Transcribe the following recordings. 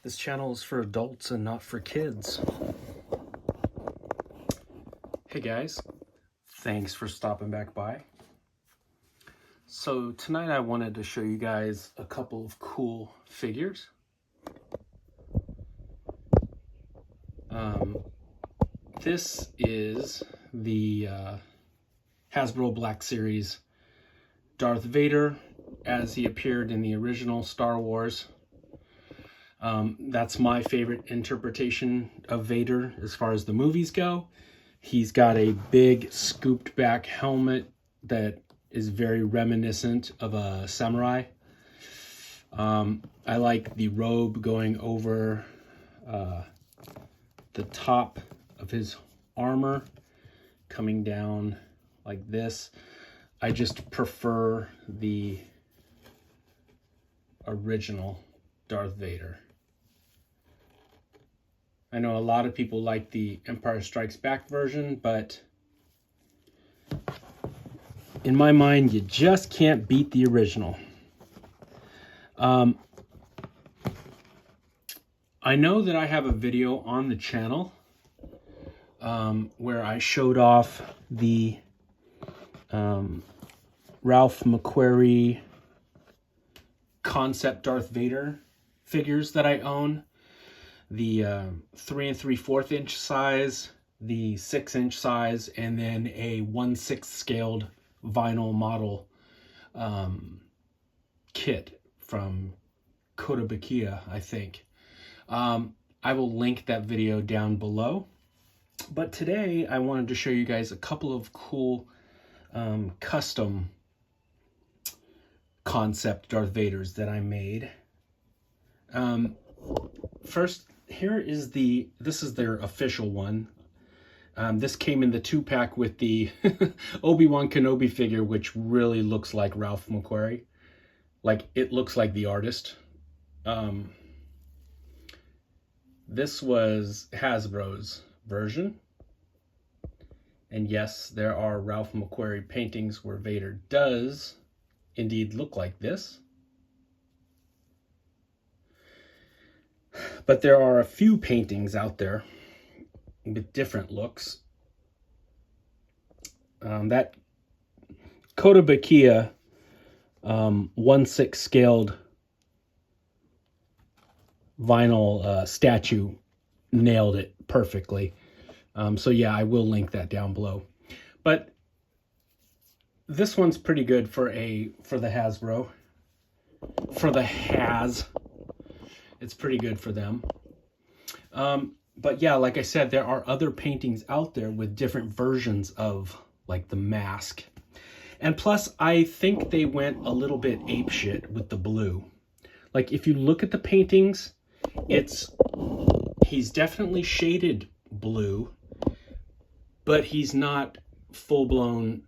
This channel is for adults and not for kids. Hey guys, thanks for stopping back by. So tonight I wanted to show you guys a couple of cool figures. This is the Hasbro Black Series Darth Vader as he appeared in the original Star Wars. That's my favorite interpretation of Vader as far as the movies go. He's got a big scooped back helmet that is very reminiscent of a samurai. I like the robe going over the top of his armor, coming down like this. I just prefer the original Darth Vader. I know a lot of people like the Empire Strikes Back version, but in my mind, you just can't beat the original. I know that I have a video on the channel where I showed off the Ralph McQuarrie concept Darth Vader figures that I own. The 3 3/4 inch size, the 6-inch size, and then a 1/6 scaled vinyl model kit from Kotobukiya, I think. I will link that video down below. But today I wanted to show you guys a couple of cool custom concept Darth Vaders that I made. First, this is their official one. This came in the 2-pack with the Obi-Wan Kenobi figure, which really looks like Ralph McQuarrie. Like, it looks like the artist. This was Hasbro's version. And yes, there are Ralph McQuarrie paintings where Vader does indeed look like this. But there are a few paintings out there with different looks. That Kotobukiya 1/6 scaled vinyl statue nailed it perfectly. So yeah, I will link that down below. But this one's pretty good for the Hasbro. For the Has. It's pretty good for them. But yeah, like I said, there are other paintings out there with different versions of like the mask. And plus, I think they went a little bit apeshit with the blue. Like, if you look at the paintings, he's definitely shaded blue, but he's not full-blown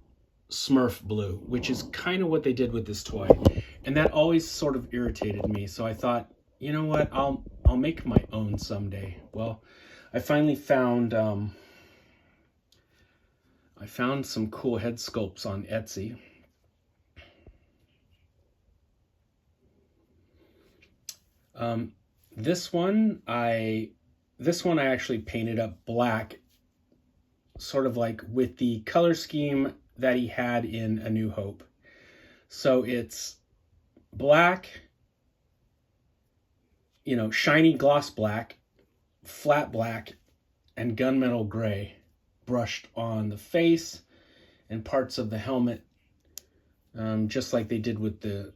Smurf blue, which is kind of what they did with this toy. And that always sort of irritated me. So I thought, you know what, I'll make my own someday. Well, I finally found some cool head sculpts on Etsy. This one I actually painted up black, sort of like with the color scheme that he had in A New Hope. So it's black, you know, shiny gloss black, flat black, and gunmetal gray brushed on the face and parts of the helmet, just like they did with the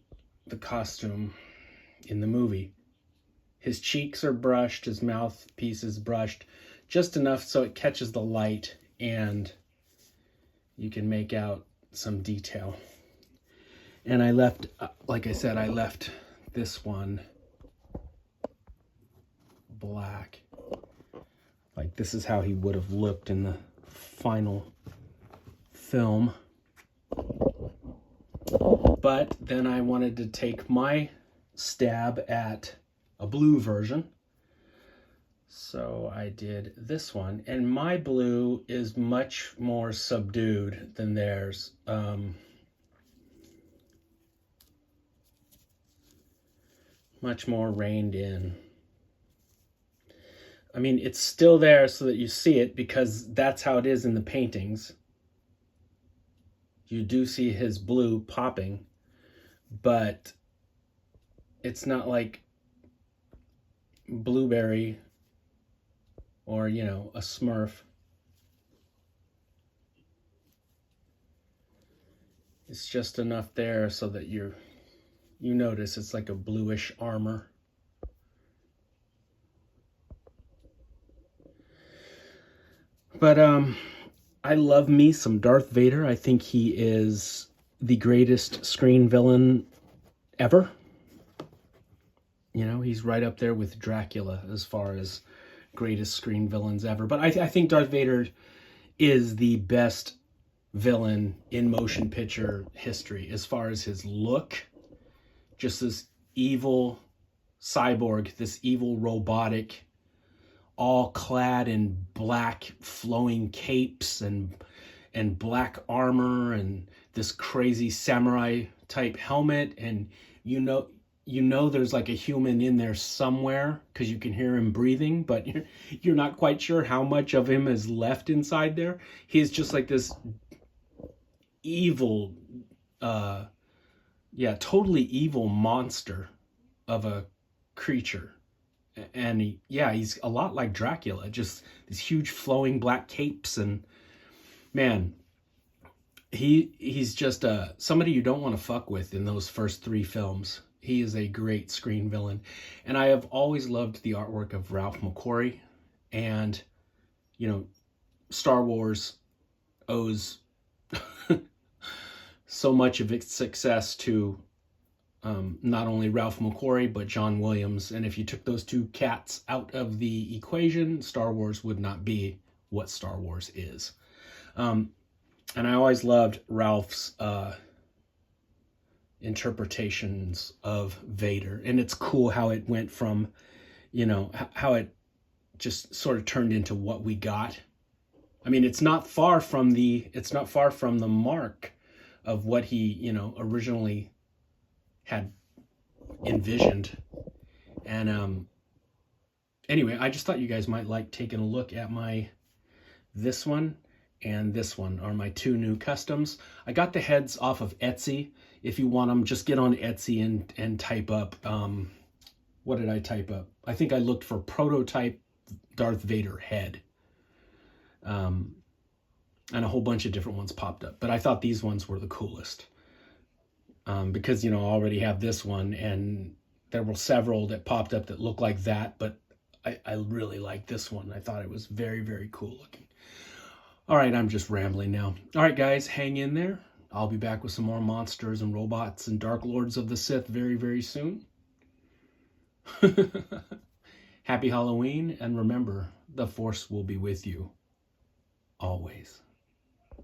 costume in the movie. His cheeks are brushed, his mouthpiece is brushed, just enough so it catches the light and you can make out some detail. And I left, like I said, I left this one black. Like, this is how he would have looked in the final film. But then I wanted to take my stab at a blue version. So I did this one, and my blue is much more subdued than theirs. Much more reined in. I mean, it's still there so that you see it because that's how it is in the paintings. You do see his blue popping, but it's not like Blueberry or, you know, a Smurf. It's just enough there so that you notice it's like a bluish armor. But I love me some Darth Vader. I think he is the greatest screen villain ever. You know, he's right up there with Dracula as far as greatest screen villains ever. But I think Darth Vader is the best villain in motion picture history as far as his look. Just this evil cyborg, this evil robotic, all clad in black flowing capes and black armor and this crazy samurai type helmet, and you know there's like a human in there somewhere because you can hear him breathing, but you're not quite sure how much of him is left inside there. He's just like this evil totally evil monster of a creature. And he's a lot like Dracula, just these huge flowing black capes, and man, he's just somebody you don't want to fuck with in those first 3 films. He is a great screen villain, and I have always loved the artwork of Ralph McQuarrie, and you know, Star Wars owes so much of its success to not only Ralph McQuarrie, but John Williams. And if you took those 2 cats out of the equation, Star Wars would not be what Star Wars is. And I always loved Ralph's interpretations of Vader. And it's cool how it went from, you know, how it just sort of turned into what we got. I mean, it's not far from the mark of what he, you know, originally had envisioned. And anyway, I just thought you guys might like taking a look at this one and this one are my 2 new customs. I got the heads off of Etsy. If you want them, just get on Etsy and type up, what did I type up? I think I looked for prototype Darth Vader head. And a whole bunch of different ones popped up, but I thought these ones were the coolest. Because, you know, I already have this one, and there were several that popped up that looked like that, but I really like this one. I thought it was very, very cool looking. All right, I'm just rambling now. All right, guys, hang in there. I'll be back with some more monsters and robots and Dark Lords of the Sith very, very soon. Happy Halloween, and remember, the Force will be with you always.